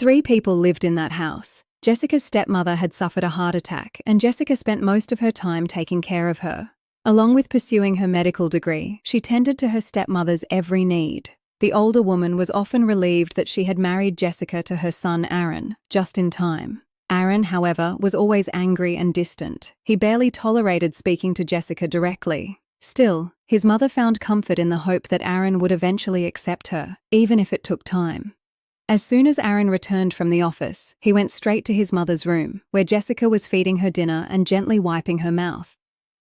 Three people lived in that house. Jessica's stepmother had suffered a heart attack, and Jessica spent most of her time taking care of her. Along with pursuing her medical degree, she tended to her stepmother's every need. The older woman was often relieved that she had married Jessica to her son Aaron, just in time. Aaron, however, was always angry and distant. He barely tolerated speaking to Jessica directly. Still, his mother found comfort in the hope that Aaron would eventually accept her, even if it took time. As soon as Aaron returned from the office, he went straight to his mother's room, where Jessica was feeding her dinner and gently wiping her mouth.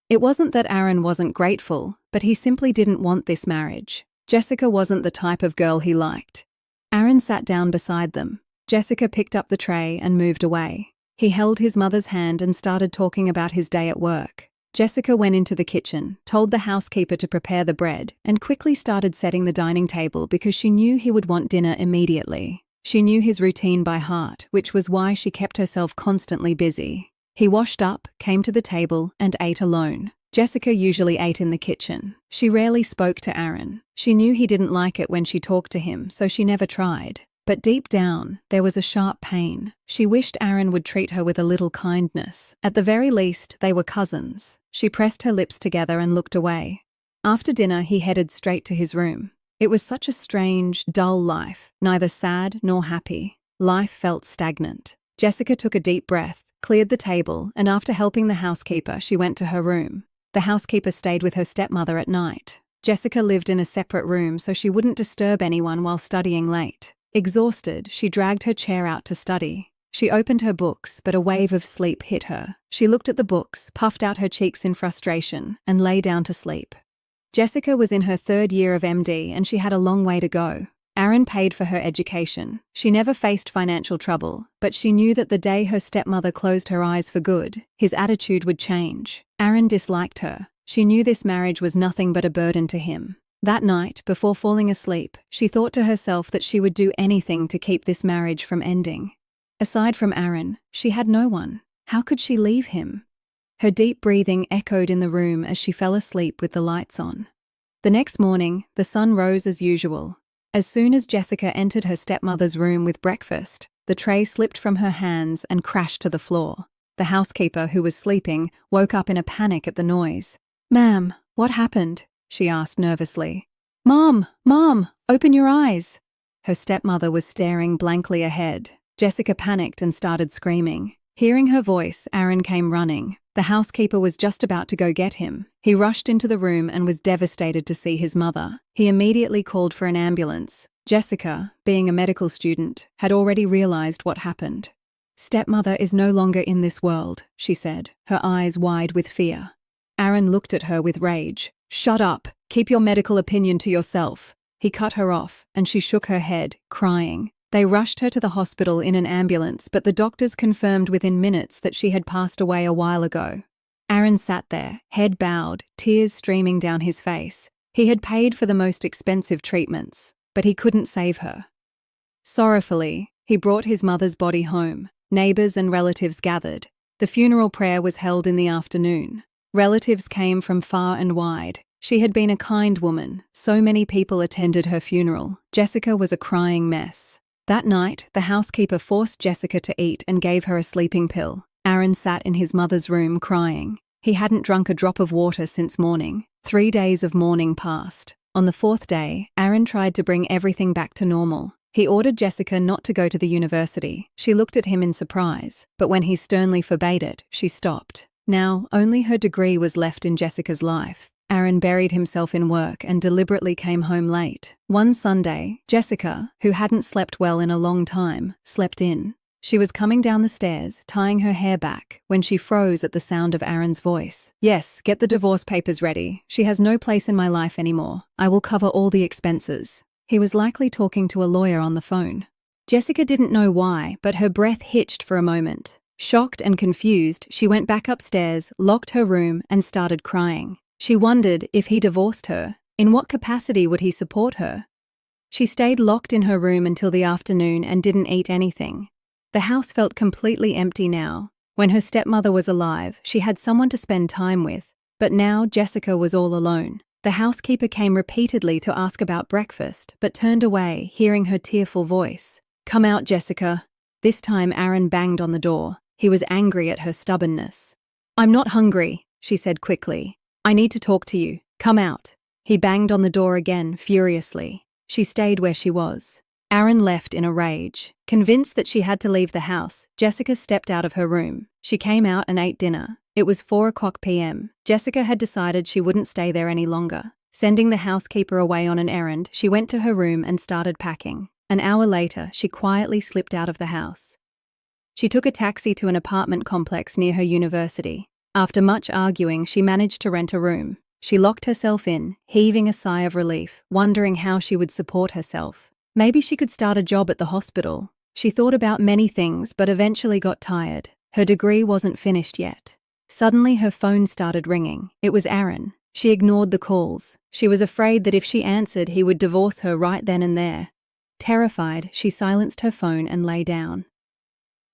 It wasn't that Aaron wasn't grateful, but he simply didn't want this marriage. Jessica wasn't the type of girl he liked. Aaron sat down beside them. Jessica picked up the tray and moved away. He held his mother's hand and started talking about his day at work. Jessica went into the kitchen, told the housekeeper to prepare the bread, and quickly started setting the dining table because she knew he would want dinner immediately. She knew his routine by heart, which was why she kept herself constantly busy. He washed up, came to the table, and ate alone. Jessica usually ate in the kitchen. She rarely spoke to Aaron. She knew he didn't like it when she talked to him, so she never tried. But deep down, there was a sharp pain. She wished Aaron would treat her with a little kindness. At the very least, they were cousins. She pressed her lips together and looked away. After dinner, he headed straight to his room. It was such a strange, dull life, neither sad nor happy. Life felt stagnant. Jessica took a deep breath, cleared the table, and after helping the housekeeper, she went to her room. The housekeeper stayed with her stepmother at night. Jessica lived in a separate room so she wouldn't disturb anyone while studying late. Exhausted, she dragged her chair out to study. She opened her books, but a wave of sleep hit her. She looked at the books, puffed out her cheeks in frustration, and lay down to sleep. Jessica was in her third year of MD and she had a long way to go. Aaron paid for her education. She never faced financial trouble, but she knew that the day her stepmother closed her eyes for good, his attitude would change. Aaron disliked her. She knew this marriage was nothing but a burden to him. That night, before falling asleep, she thought to herself that she would do anything to keep this marriage from ending. Aside from Aaron, she had no one. How could she leave him? Her deep breathing echoed in the room as she fell asleep with the lights on. The next morning, the sun rose as usual. As soon as Jessica entered her stepmother's room with breakfast, the tray slipped from her hands and crashed to the floor. The housekeeper, who was sleeping, woke up in a panic at the noise. "Ma'am, what happened?" she asked nervously. Mom, open your eyes." Her stepmother was staring blankly ahead. Jessica panicked and started screaming. Hearing her voice, Aaron came running. The housekeeper was just about to go get him. He rushed into the room and was devastated to see his mother. He immediately called for an ambulance. Jessica, being a medical student, had already realized what happened. "Stepmother is no longer in this world," she said, her eyes wide with fear. Aaron looked at her with rage. "Shut up. Keep your medical opinion to yourself." He cut her off, and she shook her head, crying. They rushed her to the hospital in an ambulance, but the doctors confirmed within minutes that she had passed away a while ago. Aaron sat there, head bowed, tears streaming down his face. He had paid for the most expensive treatments, but he couldn't save her. Sorrowfully, he brought his mother's body home. Neighbors and relatives gathered. The funeral prayer was held in the afternoon. Relatives came from far and wide. She had been a kind woman. So many people attended her funeral. Jessica was a crying mess. That night, the housekeeper forced Jessica to eat and gave her a sleeping pill. Aaron sat in his mother's room crying. He hadn't drunk a drop of water since morning. 3 days of mourning passed. On the 4th day, Aaron tried to bring everything back to normal. He ordered Jessica not to go to the university. She looked at him in surprise, but when he sternly forbade it, she stopped. Now, only her degree was left in Jessica's life. Aaron buried himself in work and deliberately came home late. One Sunday, Jessica, who hadn't slept well in a long time, slept in. She was coming down the stairs, tying her hair back, when she froze at the sound of Aaron's voice. "Yes, get the divorce papers ready. She has no place in my life anymore. I will cover all the expenses." He was likely talking to a lawyer on the phone. Jessica didn't know why, but her breath hitched for a moment. Shocked and confused, she went back upstairs, locked her room, and started crying. She wondered, if he divorced her, in what capacity would he support her? She stayed locked in her room until the afternoon and didn't eat anything. The house felt completely empty now. When her stepmother was alive, she had someone to spend time with, but now Jessica was all alone. The housekeeper came repeatedly to ask about breakfast, but turned away, hearing her tearful voice. "Come out, Jessica. This time Aaron banged on the door. He was angry at her stubbornness. "I'm not hungry," she said quickly. "I need to talk to you. Come out." He banged on the door again, furiously. She stayed where she was. Aaron left in a rage. Convinced that she had to leave the house, Jessica stepped out of her room. She came out and ate dinner. It was 4:00 p.m. Jessica had decided she wouldn't stay there any longer. Sending the housekeeper away on an errand, she went to her room and started packing. An hour later, she quietly slipped out of the house. She took a taxi to an apartment complex near her university. After much arguing, she managed to rent a room. She locked herself in, heaving a sigh of relief, wondering how she would support herself. Maybe she could start a job at the hospital. She thought about many things, but eventually got tired. Her degree wasn't finished yet. Suddenly, her phone started ringing. It was Aaron. She ignored the calls. She was afraid that if she answered, he would divorce her right then and there. Terrified, she silenced her phone and lay down.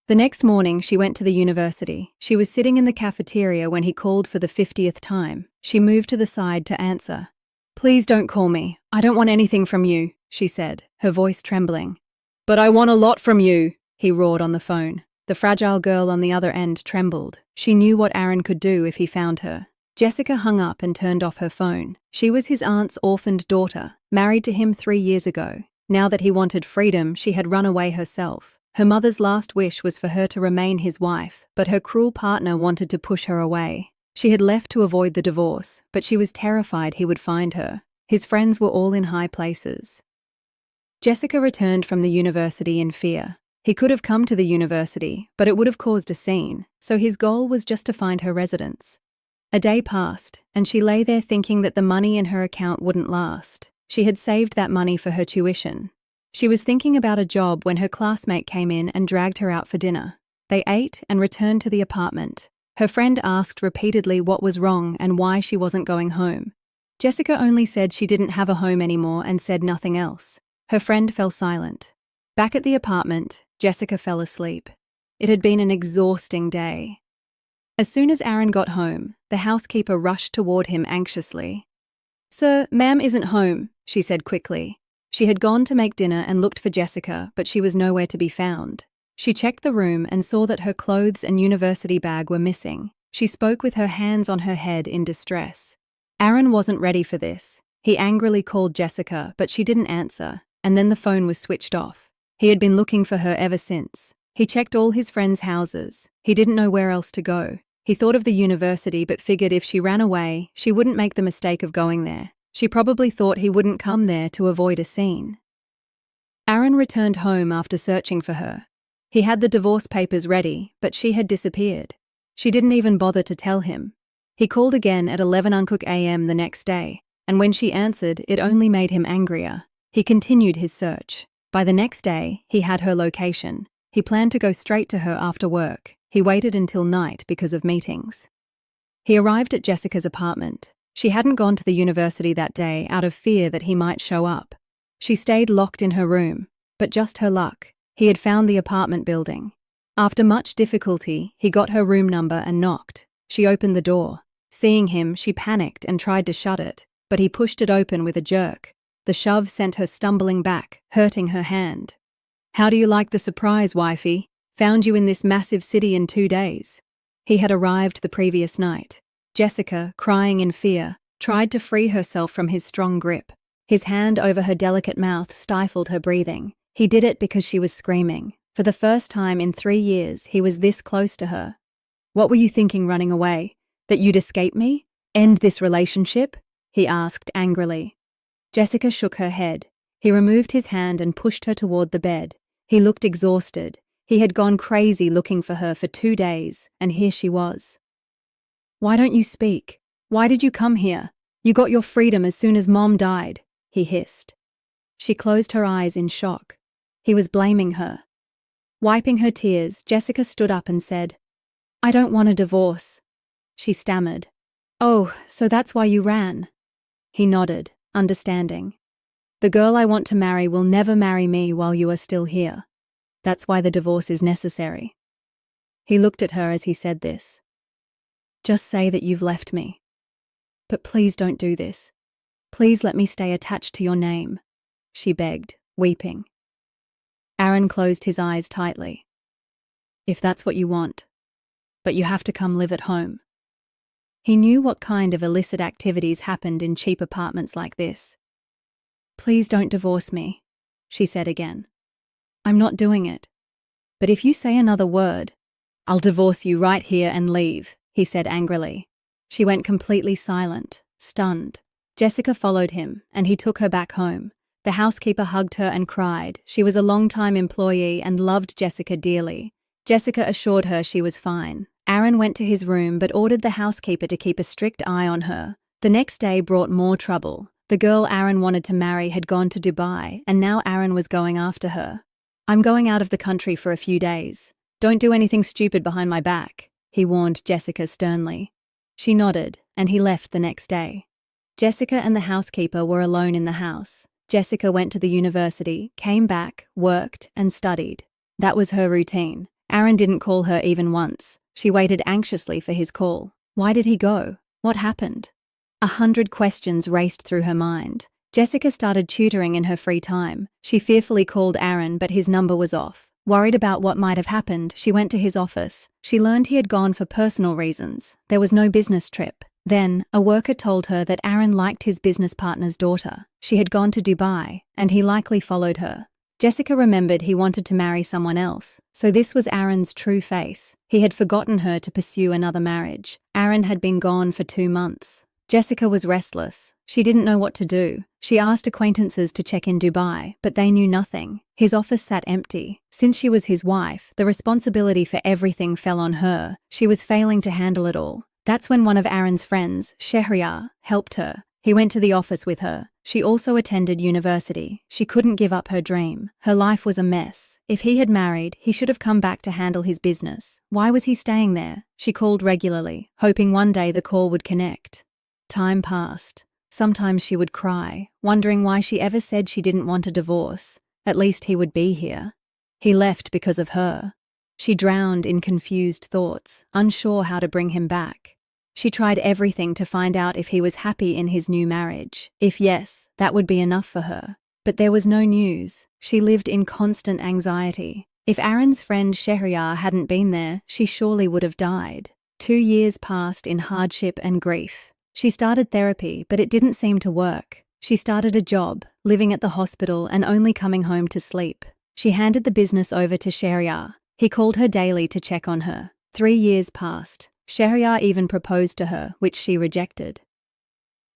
The next morning, she went to the university. She was sitting in the cafeteria when he called for the 50th time. She moved to the side to answer. "Please don't call me. I don't want anything from you," she said, her voice trembling. "But I want a lot from you," he roared on the phone. The fragile girl on the other end trembled. She knew what Aaron could do if he found her. Jessica hung up and turned off her phone. She was his aunt's orphaned daughter, married to him 3 years ago. Now that he wanted freedom, she had run away herself. Her mother's last wish was for her to remain his wife, but her cruel partner wanted to push her away. She had left to avoid the divorce, but she was terrified he would find her. His friends were all in high places. Jessica returned from the university in fear. He could have come to the university, but it would have caused a scene, so his goal was just to find her residence. A day passed, and she lay there thinking that the money in her account wouldn't last. She had saved that money for her tuition. She was thinking about a job when her classmate came in and dragged her out for dinner. They ate and returned to the apartment. Her friend asked repeatedly what was wrong and why she wasn't going home. Jessica only said she didn't have a home anymore and said nothing else. Her friend fell silent. Back at the apartment, Jessica fell asleep. It had been an exhausting day. As soon as Aaron got home, the housekeeper rushed toward him anxiously. "Sir, ma'am isn't home," she said quickly. She had gone to make dinner and looked for Jessica, but she was nowhere to be found. She checked the room and saw that her clothes and university bag were missing. She spoke with her hands on her head in distress. Aaron wasn't ready for this. He angrily called Jessica, but she didn't answer, and then the phone was switched off. He had been looking for her ever since. He checked all his friends' houses. He didn't know where else to go. He thought of the university but figured if she ran away, she wouldn't make the mistake of going there. She probably thought he wouldn't come there to avoid a scene. Aaron returned home after searching for her. He had the divorce papers ready, but she had disappeared. She didn't even bother to tell him. He called again at 11 a.m. the next day, and when she answered, it only made him angrier. He continued his search. By the next day, he had her location. He planned to go straight to her after work. He waited until night because of meetings. He arrived at Jessica's apartment. She hadn't gone to the university that day out of fear that he might show up. She stayed locked in her room, but just her luck. He had found the apartment building. After much difficulty, he got her room number and knocked. She opened the door. Seeing him, she panicked and tried to shut it, but he pushed it open with a jerk. The shove sent her stumbling back, hurting her hand. "How do you like the surprise, wifey? Found you in this massive city in 2 days." He had arrived the previous night. Jessica, crying in fear, tried to free herself from his strong grip. His hand over her delicate mouth stifled her breathing. He did it because she was screaming. For the first time in 3 years, he was this close to her. "What were you thinking running away? That you'd escape me? End this relationship?" he asked angrily. Jessica shook her head. He removed his hand and pushed her toward the bed. He looked exhausted. He had gone crazy looking for her for 2 days, and here she was. "Why don't you speak? Why did you come here? You got your freedom as soon as Mom died," he hissed. She closed her eyes in shock. He was blaming her. Wiping her tears, Jessica stood up and said, "I don't want a divorce." She stammered. "Oh, so that's why you ran?" He nodded, understanding. "The girl I want to marry will never marry me while you are still here. That's why the divorce is necessary." He looked at her as he said this. "Just say that you've left me. But please don't do this. Please let me stay attached to your name," she begged, weeping. Aaron closed his eyes tightly. if that's what you want. But you have to come live at home. He knew what kind of illicit activities happened in cheap apartments like this. Please don't divorce me, she said again. I'm not doing it. But if you say another word, I'll divorce you right here and leave, he said angrily. She went completely silent, stunned. Jessica followed him, and he took her back home. The housekeeper hugged her and cried. She was a long-time employee and loved Jessica dearly. Jessica assured her she was fine. Aaron went to his room but ordered the housekeeper to keep a strict eye on her. The next day brought more trouble. The girl Aaron wanted to marry had gone to Dubai, and now Aaron was going after her. I'm going out of the country for a few days. Don't do anything stupid behind my back, he warned Jessica sternly. She nodded, and he left the next day. Jessica and the housekeeper were alone in the house. Jessica went to the university, came back, worked, and studied. That was her routine. Aaron didn't call her even once. She waited anxiously for his call. Why did he go? What happened? 100 questions raced through her mind. Jessica started tutoring in her free time. She fearfully called Aaron, but his number was off. Worried about what might have happened, she went to his office. She learned he had gone for personal reasons. There was no business trip. Then, a worker told her that Aaron liked his business partner's daughter. She had gone to Dubai, and he likely followed her. Jessica remembered he wanted to marry someone else, so this was Aaron's true face. He had forgotten her to pursue another marriage. Aaron had been gone for 2 months. Jessica was restless. She didn't know what to do. She asked acquaintances to check in Dubai, but they knew nothing. His office sat empty. Since she was his wife, the responsibility for everything fell on her. She was failing to handle it all. That's when one of Aaron's friends, Shehryar, helped her. He went to the office with her. She also attended university. She couldn't give up her dream. Her life was a mess. If he had married, he should have come back to handle his business. Why was he staying there? She called regularly, hoping one day the call would connect. Time passed. Sometimes she would cry, wondering why she ever said she didn't want a divorce. At least he would be here. He left because of her. She drowned in confused thoughts, unsure how to bring him back. She tried everything to find out if he was happy in his new marriage. If yes, that would be enough for her. But there was no news. She lived in constant anxiety. If Aaron's friend Shehryar hadn't been there, she surely would have died. 2 years passed in hardship and grief. She started therapy, but it didn't seem to work. She started a job, living at the hospital and only coming home to sleep. She handed the business over to Shehryar. He called her daily to check on her. 3 years passed. Shehryar even proposed to her, which she rejected.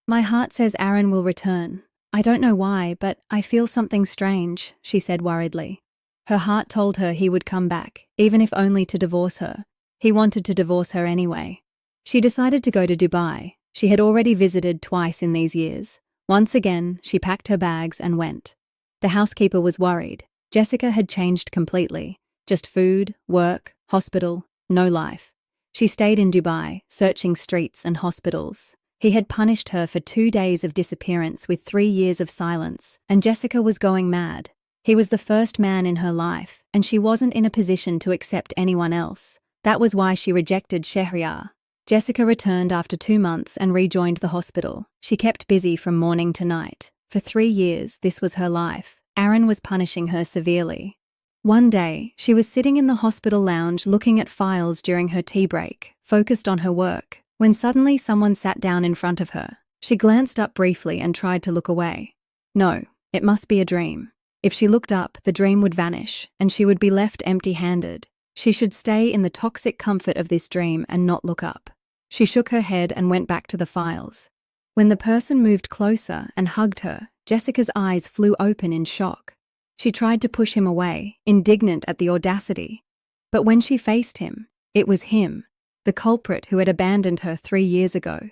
My heart says Aaron will return. I don't know why, but I feel something strange, she said worriedly. Her heart told her he would come back, even if only to divorce her. He wanted to divorce her anyway. She decided to go to Dubai. She had already visited twice in these years. Once again, she packed her bags and went. The housekeeper was worried. Jessica had changed completely. Just food, work, hospital, no life. She stayed in Dubai, searching streets and hospitals. He had punished her for 2 days of disappearance with 3 years of silence, and Jessica was going mad. He was the first man in her life, and she wasn't in a position to accept anyone else. That was why she rejected Shehryar. Jessica returned after 2 months and rejoined the hospital. She kept busy from morning to night. For 3 years, this was her life. Aaron was punishing her severely. One day, she was sitting in the hospital lounge looking at files during her tea break, focused on her work, when suddenly someone sat down in front of her. She glanced up briefly and tried to look away. No, it must be a dream. If she looked up, the dream would vanish, and she would be left empty-handed. She should stay in the toxic comfort of this dream and not look up. She shook her head and went back to the files. When the person moved closer and hugged her, Jessica's eyes flew open in shock. She tried to push him away, indignant at the audacity. But when she faced him, it was him, the culprit who had abandoned her 3 years ago.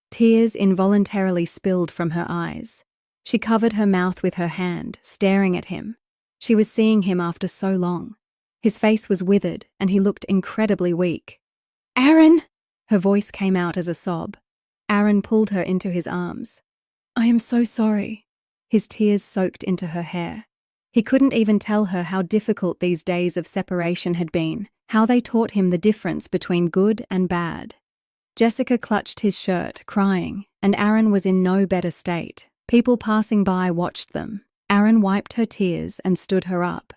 Tears involuntarily spilled from her eyes. She covered her mouth with her hand, staring at him. She was seeing him after so long. His face was withered, and he looked incredibly weak. "Aaron!" Her voice came out as a sob. Aaron pulled her into his arms. "I am so sorry." His tears soaked into her hair. He couldn't even tell her how difficult these days of separation had been, how they taught him the difference between good and bad. Jessica clutched his shirt, crying, and Aaron was in no better state. People passing by watched them. Aaron wiped her tears and stood her up.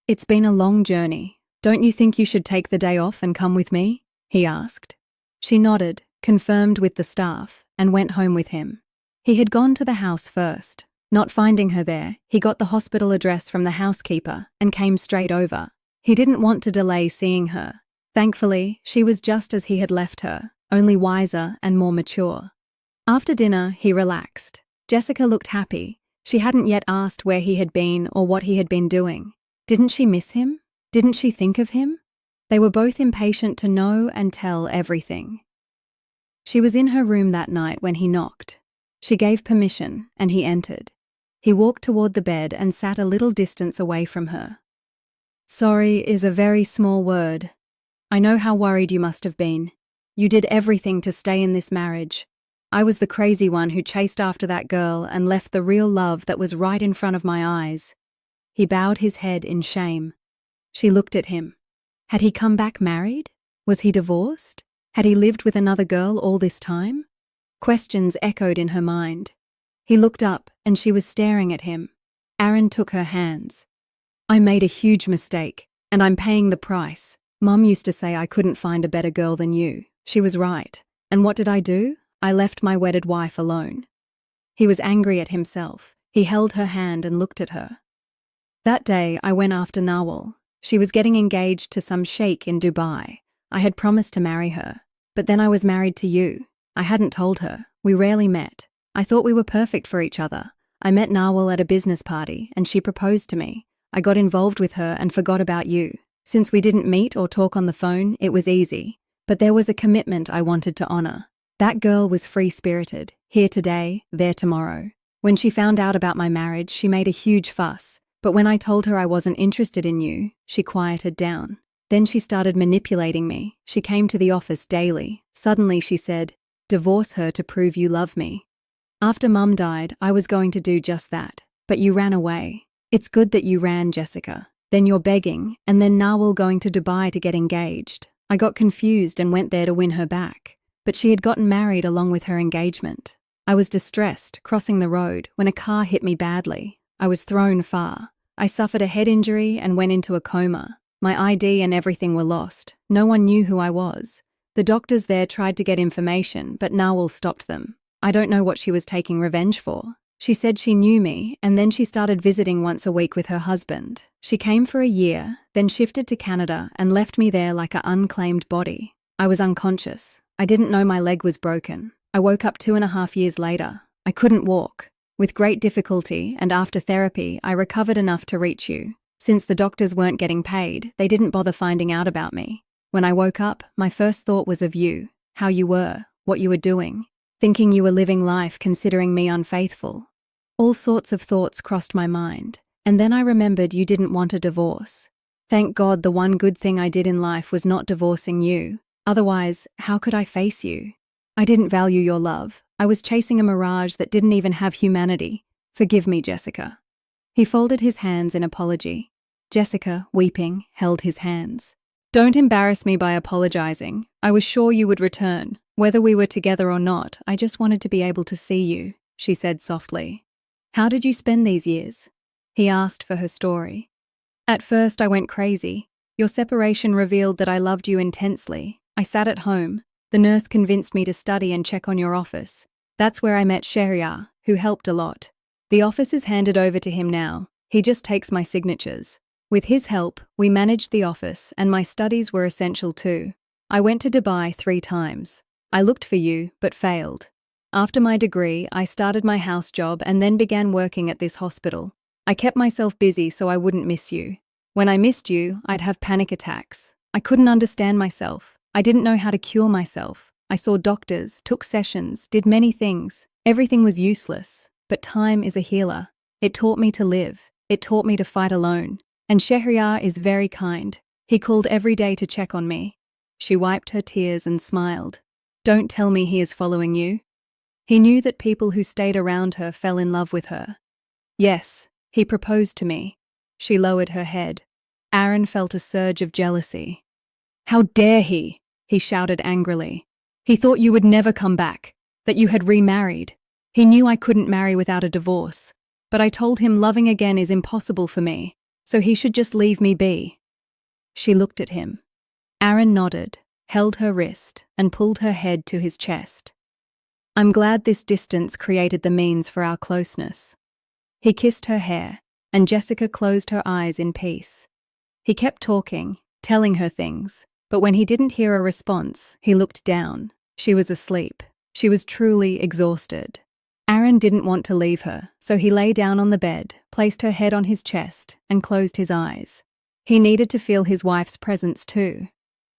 "It's been a long journey. "Don't you think you should take the day off and come with me?" he asked. She nodded, confirmed with the staff, and went home with him. He had gone to the house first. Not finding her there, he got the hospital address from the housekeeper and came straight over. He didn't want to delay seeing her. Thankfully, she was just as he had left her, only wiser and more mature. After dinner, he relaxed. Jessica looked happy. She hadn't yet asked where he had been or what he had been doing. Didn't she miss him? Didn't she think of him? They were both impatient to know and tell everything. She was in her room that night when he knocked. She gave permission, and he entered. He walked toward the bed and sat a little distance away from her. "Sorry is a very small word. I know how worried you must have been. You did everything to stay in this marriage. I was the crazy one who chased after that girl and left the real love that was right in front of my eyes." He bowed his head in shame. She looked at him. Had he come back married? Was he divorced? Had he lived with another girl all this time? Questions echoed in her mind. He looked up, and she was staring at him. Aaron took her hands. "I made a huge mistake, and I'm paying the price. Mum used to say I couldn't find a better girl than you. She was right. And what did I do? I left my wedded wife alone." He was angry at himself. He held her hand and looked at her. "That day, I went after Nawal. She was getting engaged to some sheikh in Dubai. I had promised to marry her. But then I was married to you. I hadn't told her. We rarely met. I thought we were perfect for each other. I met Nawal at a business party, and she proposed to me. I got involved with her and forgot about you. Since we didn't meet or talk on the phone, it was easy. But there was a commitment I wanted to honor. That girl was free-spirited, here today, there tomorrow. When she found out about my marriage, she made a huge fuss. But when I told her I wasn't interested in you, she quieted down. Then she started manipulating me. She came to the office daily. Suddenly she said, 'Divorce her to prove you love me.' After Mum died, I was going to do just that. But you ran away. It's good that you ran, Jessica. Then you're begging, and then Nawal going to Dubai to get engaged. I got confused and went there to win her back. But she had gotten married along with her engagement. I was distressed, crossing the road, when a car hit me badly. I was thrown far. I suffered a head injury and went into a coma. My ID and everything were lost. No one knew who I was. The doctors there tried to get information, but Nawal stopped them. I don't know what she was taking revenge for. She said she knew me, and then she started visiting once a week with her husband. She came for a year, then shifted to Canada and left me there like an unclaimed body. I was unconscious. I didn't know my leg was broken. I woke up 2.5 years later. I couldn't walk. With great difficulty, and after therapy, I recovered enough to reach you. Since the doctors weren't getting paid, they didn't bother finding out about me. When I woke up, my first thought was of you, how you were, what you were doing, thinking you were living life considering me unfaithful. All sorts of thoughts crossed my mind, and then I remembered you didn't want a divorce. Thank God the one good thing I did in life was not divorcing you. Otherwise, how could I face you? I didn't value your love. I was chasing a mirage that didn't even have humanity. Forgive me, Jessica. He folded his hands in apology. Jessica, weeping, held his hands. Don't embarrass me by apologizing. I was sure you would return. Whether we were together or not, I just wanted to be able to see you, she said softly. How did you spend these years? He asked for her story. At first, I went crazy. Your separation revealed that I loved you intensely. I sat at home. The nurse convinced me to study and check on your office. That's where I met Shehryar, who helped a lot. The office is handed over to him now. He just takes my signatures. With his help, we managed the office, and my studies were essential too. I went to Dubai 3 times. I looked for you, but failed. After my degree, I started my house job and then began working at this hospital. I kept myself busy so I wouldn't miss you. When I missed you, I'd have panic attacks. I couldn't understand myself. I didn't know how to cure myself. I saw doctors, took sessions, did many things. Everything was useless. But time is a healer. It taught me to live. It taught me to fight alone. And Shehryar is very kind. He called every day to check on me. She wiped her tears and smiled. Don't tell me he is following you. He knew that people who stayed around her fell in love with her. Yes, he proposed to me. She lowered her head. Aaron felt a surge of jealousy. How dare he? He shouted angrily. He thought you would never come back, that you had remarried. He knew I couldn't marry without a divorce. But I told him loving again is impossible for me, so he should just leave me be. She looked at him. Aaron nodded, held her wrist, and pulled her head to his chest. I'm glad this distance created the means for our closeness. He kissed her hair, and Jessica closed her eyes in peace. He kept talking, telling her things, but when he didn't hear a response, he looked down. She was asleep. She was truly exhausted. Aaron didn't want to leave her, so he lay down on the bed, placed her head on his chest, and closed his eyes. He needed to feel his wife's presence too.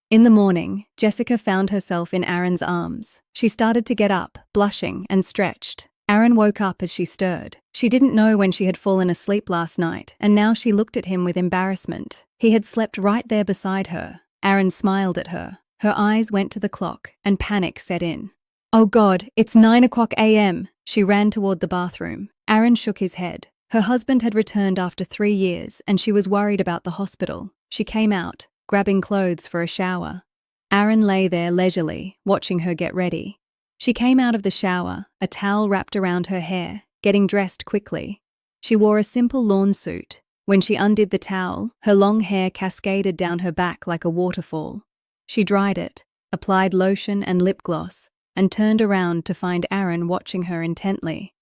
In the morning, Jessica found herself in Aaron's arms. She started to get up, blushing, and stretched. Aaron woke up as she stirred. She didn't know when she had fallen asleep last night, and now she looked at him with embarrassment. He had slept right there beside her. Aaron smiled at her. Her eyes went to the clock, and panic set in. Oh God, it's 9 a.m. She ran toward the bathroom. Aaron shook his head. Her husband had returned after 3 years, and she was worried about the hospital. She came out, grabbing clothes for a shower. Aaron lay there leisurely, watching her get ready. She came out of the shower, a towel wrapped around her hair, getting dressed quickly. She wore a simple lawn suit. When she undid the towel, her long hair cascaded down her back like a waterfall. She dried it, applied lotion and lip gloss, and turned around to find Aaron watching her intently.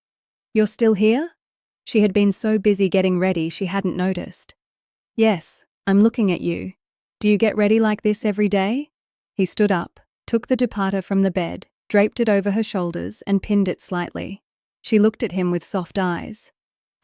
You're still here? She had been so busy getting ready she hadn't noticed. Yes, I'm looking at you. Do you get ready like this every day? He stood up, took the dupatta from the bed, draped it over her shoulders, and pinned it slightly. She looked at him with soft eyes.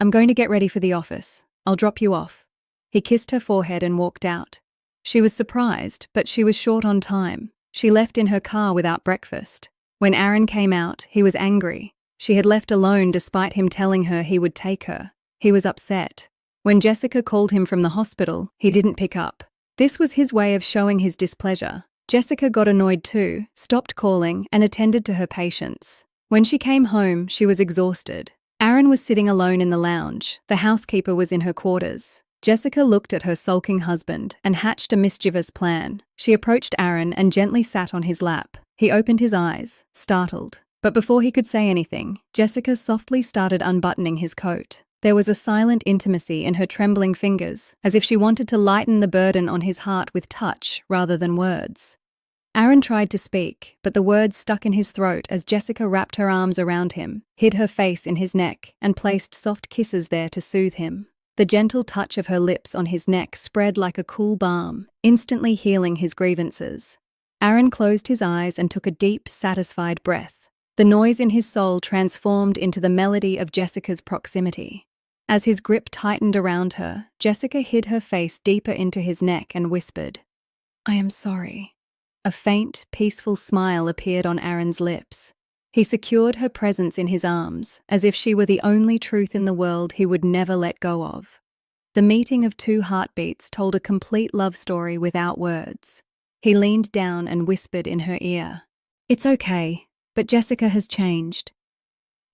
I'm going to get ready for the office. I'll drop you off. He kissed her forehead and walked out. She was surprised, but she was short on time. She left in her car without breakfast. When Aaron came out, he was angry. She had left alone despite him telling her he would take her. He was upset. When Jessica called him from the hospital, he didn't pick up. This was his way of showing his displeasure. Jessica got annoyed too, stopped calling, and attended to her patients. When she came home, she was exhausted. Aaron was sitting alone in the lounge. The housekeeper was in her quarters. Jessica looked at her sulking husband and hatched a mischievous plan. She approached Aaron and gently sat on his lap. He opened his eyes, startled. But before he could say anything, Jessica softly started unbuttoning his coat. There was a silent intimacy in her trembling fingers, as if she wanted to lighten the burden on his heart with touch rather than words. Aaron tried to speak, but the words stuck in his throat as Jessica wrapped her arms around him, hid her face in his neck, and placed soft kisses there to soothe him. The gentle touch of her lips on his neck spread like a cool balm, instantly healing his grievances. Aaron closed his eyes and took a deep, satisfied breath. The noise in his soul transformed into the melody of Jessica's proximity. As his grip tightened around her, Jessica hid her face deeper into his neck and whispered, I am sorry. A faint, peaceful smile appeared on Aaron's lips. He secured her presence in his arms, as if she were the only truth in the world he would never let go of. The meeting of two heartbeats told a complete love story without words. He leaned down and whispered in her ear, It's okay, but Jessica has changed.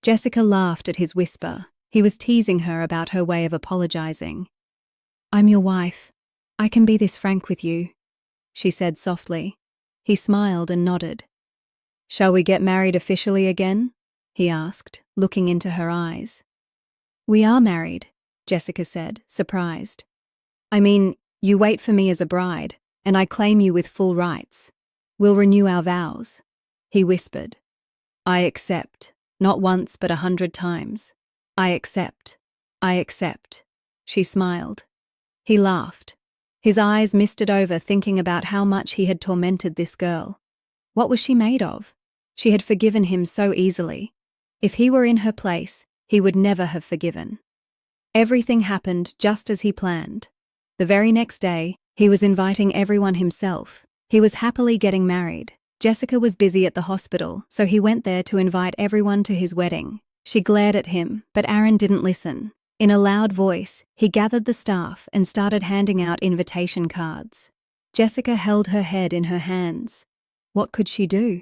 Jessica laughed at his whisper. He was teasing her about her way of apologizing. I'm your wife. I can be this frank with you, she said softly. He smiled and nodded. Shall we get married officially again? He asked, looking into her eyes. We are married, Jessica said, surprised. I mean, you wait for me as a bride, and I claim you with full rights. We'll renew our vows, he whispered. I accept, not once but 100 times. I accept. I accept. She smiled. He laughed. His eyes misted over thinking about how much he had tormented this girl. What was she made of? She had forgiven him so easily. If he were in her place, he would never have forgiven. Everything happened just as he planned. The very next day, he was inviting everyone himself. He was happily getting married. Jessica was busy at the hospital, so he went there to invite everyone to his wedding. She glared at him, but Aaron didn't listen. In a loud voice, he gathered the staff and started handing out invitation cards. Jessica held her head in her hands. What could she do?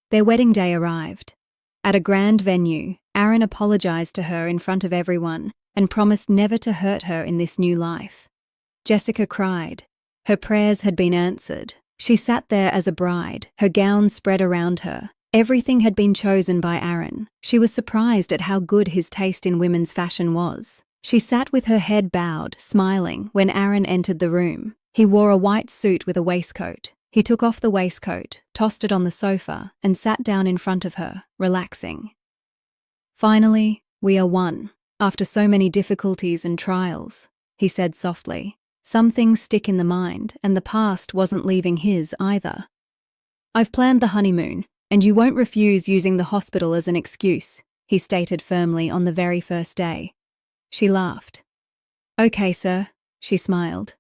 Their wedding day arrived. At a grand venue, Aaron apologized to her in front of everyone and promised never to hurt her in this new life. Jessica cried. Her prayers had been answered. She sat there as a bride, her gown spread around her. Everything had been chosen by Aaron. She was surprised at how good his taste in women's fashion was. She sat with her head bowed, smiling, when Aaron entered the room. He wore a white suit with a waistcoat. He took off the waistcoat, tossed it on the sofa, and sat down in front of her, relaxing. "Finally, we are one. After so many difficulties and trials," he said softly. "Some things stick in the mind, and the past wasn't leaving his either. I've planned the honeymoon, and you won't refuse using the hospital as an excuse," he stated firmly on the very first day. She laughed. "Okay, sir," she smiled.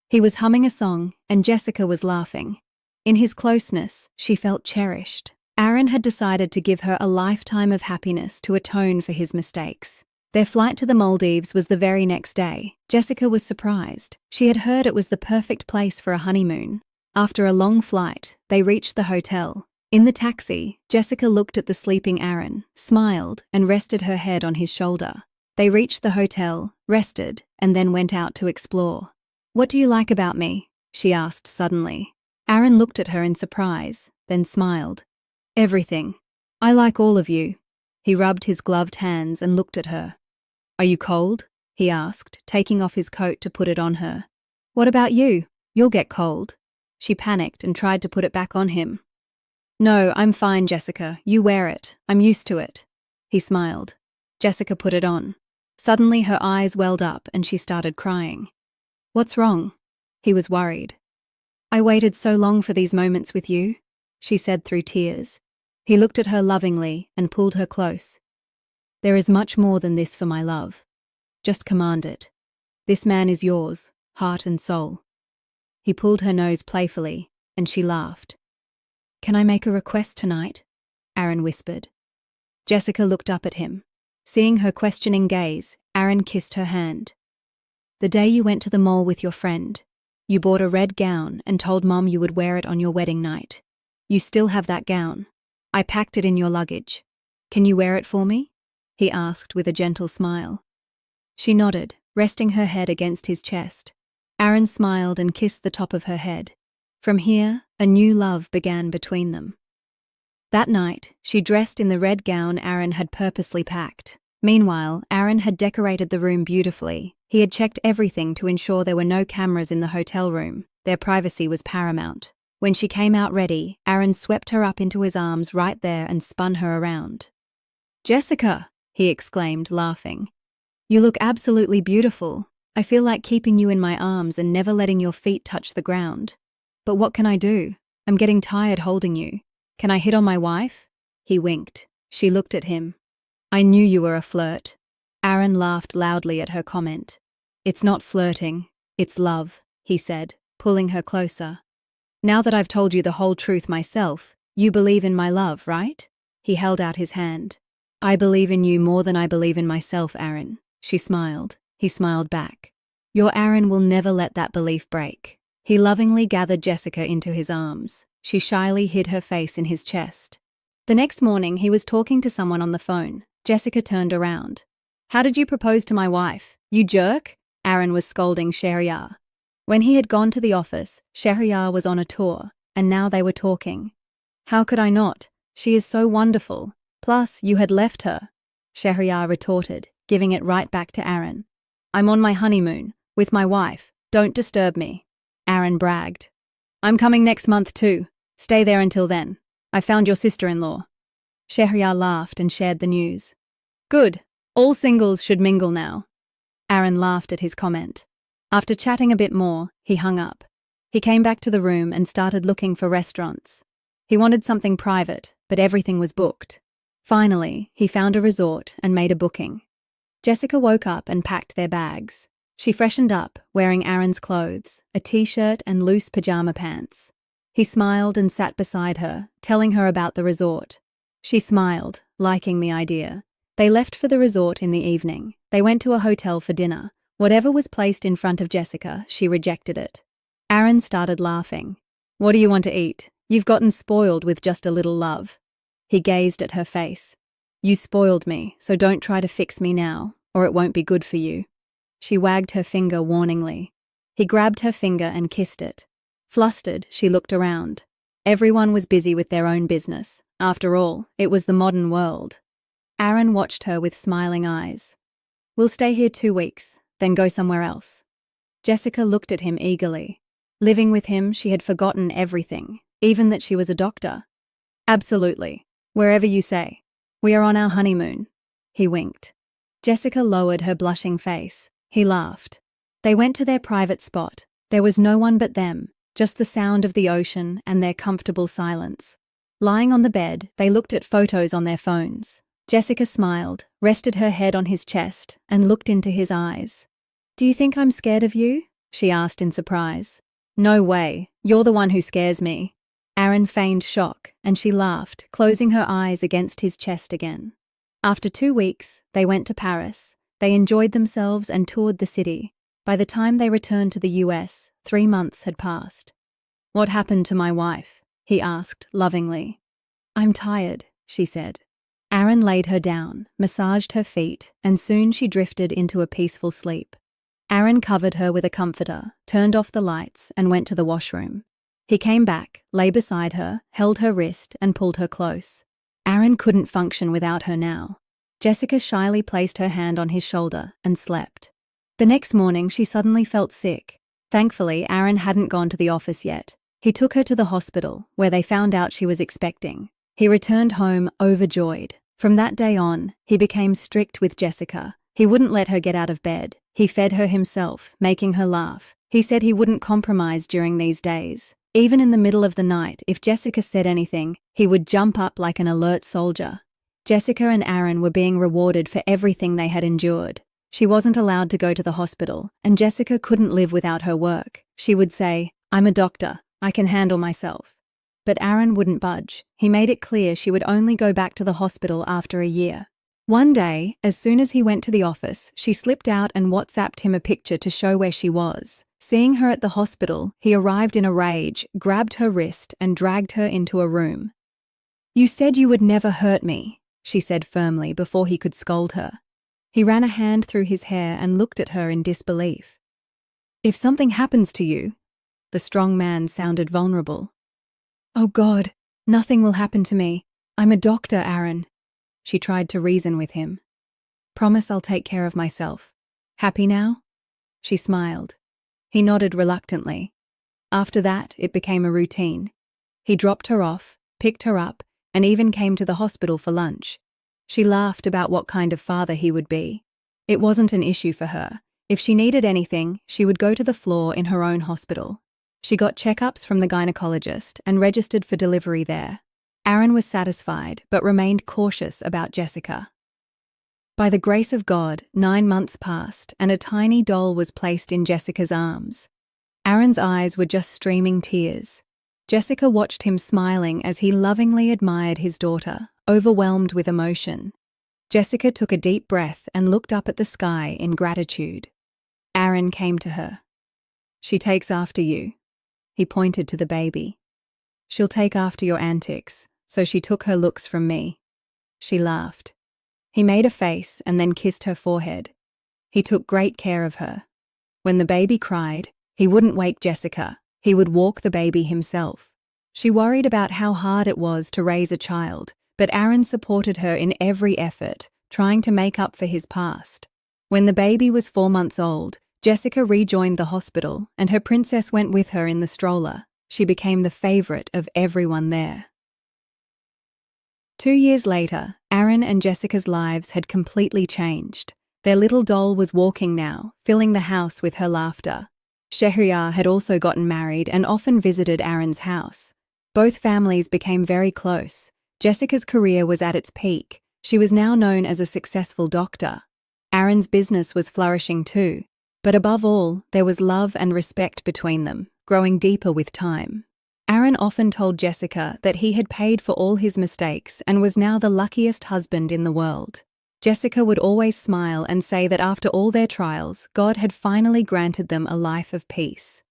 He was humming a song, and Jessica was laughing. In his closeness, she felt cherished. Aaron had decided to give her a lifetime of happiness to atone for his mistakes. Their flight to the Maldives was the very next day. Jessica was surprised. She had heard it was the perfect place for a honeymoon. After a long flight, they reached the hotel. In the taxi, Jessica looked at the sleeping Aaron, smiled, and rested her head on his shoulder. They reached the hotel, rested, and then went out to explore. "What do you like about me?" she asked suddenly. Aaron looked at her in surprise, then smiled. "Everything. I like all of you." He rubbed his gloved hands and looked at her. "Are you cold?" he asked, taking off his coat to put it on her. "What about you? You'll get cold." She panicked and tried to put it back on him. "No, I'm fine, Jessica. You wear it. I'm used to it." He smiled. Jessica put it on. Suddenly her eyes welled up and she started crying. "What's wrong?" He was worried. "I waited so long for these moments with you," she said through tears. He looked at her lovingly and pulled her close. "There is much more than this for my love. Just command it. This man is yours, heart and soul." He pulled her nose playfully, and she laughed. "Can I make a request tonight?" Aaron whispered. Jessica looked up at him. Seeing her questioning gaze, Aaron kissed her hand. "The day you went to the mall with your friend, you bought a red gown and told Mom you would wear it on your wedding night. You still have that gown. I packed it in your luggage. Can you wear it for me?" he asked with a gentle smile. She nodded, resting her head against his chest. Aaron smiled and kissed the top of her head. From here, a new love began between them. That night, she dressed in the red gown Aaron had purposely packed. Meanwhile, Aaron had decorated the room beautifully. He had checked everything to ensure there were no cameras in the hotel room. Their privacy was paramount. When she came out ready, Aaron swept her up into his arms right there and spun her around. "Jessica!" he exclaimed, laughing. "You look absolutely beautiful. I feel like keeping you in my arms and never letting your feet touch the ground. But what can I do? I'm getting tired holding you. Can I hit on my wife?" He winked. She looked at him. "I knew you were a flirt." Aaron laughed loudly at her comment. "It's not flirting, it's love," he said, pulling her closer. "Now that I've told you the whole truth myself, you believe in my love, right?" He held out his hand. "I believe in you more than I believe in myself, Aaron." She smiled. He smiled back. "Your Aaron will never let that belief break." He lovingly gathered Jessica into his arms. She shyly hid her face in his chest. The next morning, he was talking to someone on the phone. Jessica turned around. "How did you propose to my wife? You jerk?" Aaron was scolding Shehryar. When he had gone to the office, Shehryar was on a tour, and now they were talking. "How could I not? She is so wonderful. Plus, you had left her," Shehryar retorted, giving it right back to Aaron. "I'm on my honeymoon, with my wife. Don't disturb me," Aaron bragged. "I'm coming next month too. Stay there until then. I found your sister-in-law." Shehryar laughed and shared the news. "Good. All singles should mingle now." Aaron laughed at his comment. After chatting a bit more, he hung up. He came back to the room and started looking for restaurants. He wanted something private, but everything was booked. Finally, he found a resort and made a booking. Jessica woke up and packed their bags. She freshened up, wearing Aaron's clothes, a t-shirt and loose pajama pants. He smiled and sat beside her, telling her about the resort. She smiled, liking the idea. They left for the resort in the evening. They went to a hotel for dinner. Whatever was placed in front of Jessica, she rejected it. Aaron started laughing. "What do you want to eat? You've gotten spoiled with just a little love." He gazed at her face. "You spoiled me, so don't try to fix me now, or it won't be good for you." She wagged her finger warningly. He grabbed her finger and kissed it. Flustered, she looked around. Everyone was busy with their own business. After all, it was the modern world. Aaron watched her with smiling eyes. "We'll stay here 2 weeks, then go somewhere else." Jessica looked at him eagerly. Living with him, she had forgotten everything, even that she was a doctor. Absolutely. Wherever you say. We are on our honeymoon. He winked. Jessica lowered her blushing face. He laughed. They went to their private spot. There was no one but them, just the sound of the ocean and their comfortable silence. Lying on the bed, they looked at photos on their phones. Jessica smiled, rested her head on his chest, and looked into his eyes. "Do you think I'm scared of you?" she asked in surprise. "No way. You're the one who scares me." Aaron feigned shock, and she laughed, closing her eyes against his chest again. After 2 weeks, they went to Paris. They enjoyed themselves and toured the city. By the time they returned to the US, 3 months had passed. "What happened to my wife?" he asked lovingly. "I'm tired," she said. Aaron laid her down, massaged her feet, and soon she drifted into a peaceful sleep. Aaron covered her with a comforter, turned off the lights, and went to the washroom. He came back, lay beside her, held her wrist, and pulled her close. Aaron couldn't function without her now. Jessica shyly placed her hand on his shoulder and slept. The next morning, she suddenly felt sick. Thankfully, Aaron hadn't gone to the office yet. He took her to the hospital, where they found out she was expecting. He returned home overjoyed. From that day on, he became strict with Jessica. He wouldn't let her get out of bed. He fed her himself, making her laugh. He said he wouldn't compromise during these days. Even in the middle of the night, if Jessica said anything, he would jump up like an alert soldier. Jessica and Aaron were being rewarded for everything they had endured. She wasn't allowed to go to the hospital, and Jessica couldn't live without her work. She would say, "I'm a doctor. I can handle myself." But Aaron wouldn't budge. He made it clear she would only go back to the hospital after a year. One day, as soon as he went to the office, she slipped out and WhatsApped him a picture to show where she was. Seeing her at the hospital, he arrived in a rage, grabbed her wrist, and dragged her into a room. "You said you would never hurt me," she said firmly before he could scold her. He ran a hand through his hair and looked at her in disbelief. "If something happens to you," the strong man sounded vulnerable. "Oh God, nothing will happen to me. I'm a doctor, Aaron." She tried to reason with him. "Promise I'll take care of myself. Happy now?" She smiled. He nodded reluctantly. After that, it became a routine. He dropped her off, picked her up, and even came to the hospital for lunch. She laughed about what kind of father he would be. It wasn't an issue for her. If she needed anything, she would go to the floor in her own hospital. She got checkups from the gynecologist and registered for delivery there. Aaron was satisfied, but remained cautious about Jessica. By the grace of God, 9 months passed, and a tiny doll was placed in Jessica's arms. Aaron's eyes were just streaming tears. Jessica watched him smiling as he lovingly admired his daughter, overwhelmed with emotion. Jessica took a deep breath and looked up at the sky in gratitude. Aaron came to her. "She takes after you." He pointed to the baby. "She'll take after your antics, so she took her looks from me." She laughed. He made a face and then kissed her forehead. He took great care of her. When the baby cried, he wouldn't wake Jessica. He would walk the baby himself. She worried about how hard it was to raise a child, but Aaron supported her in every effort, trying to make up for his past. When the baby was 4 months old, Jessica rejoined the hospital, and her princess went with her in the stroller. She became the favorite of everyone there. 2 years later, Aaron and Jessica's lives had completely changed. Their little doll was walking now, filling the house with her laughter. Shehryar had also gotten married and often visited Aaron's house. Both families became very close. Jessica's career was at its peak. She was now known as a successful doctor. Aaron's business was flourishing too. But above all, there was love and respect between them, growing deeper with time. Aaron often told Jessica that he had paid for all his mistakes and was now the luckiest husband in the world. Jessica would always smile and say that after all their trials, God had finally granted them a life of peace.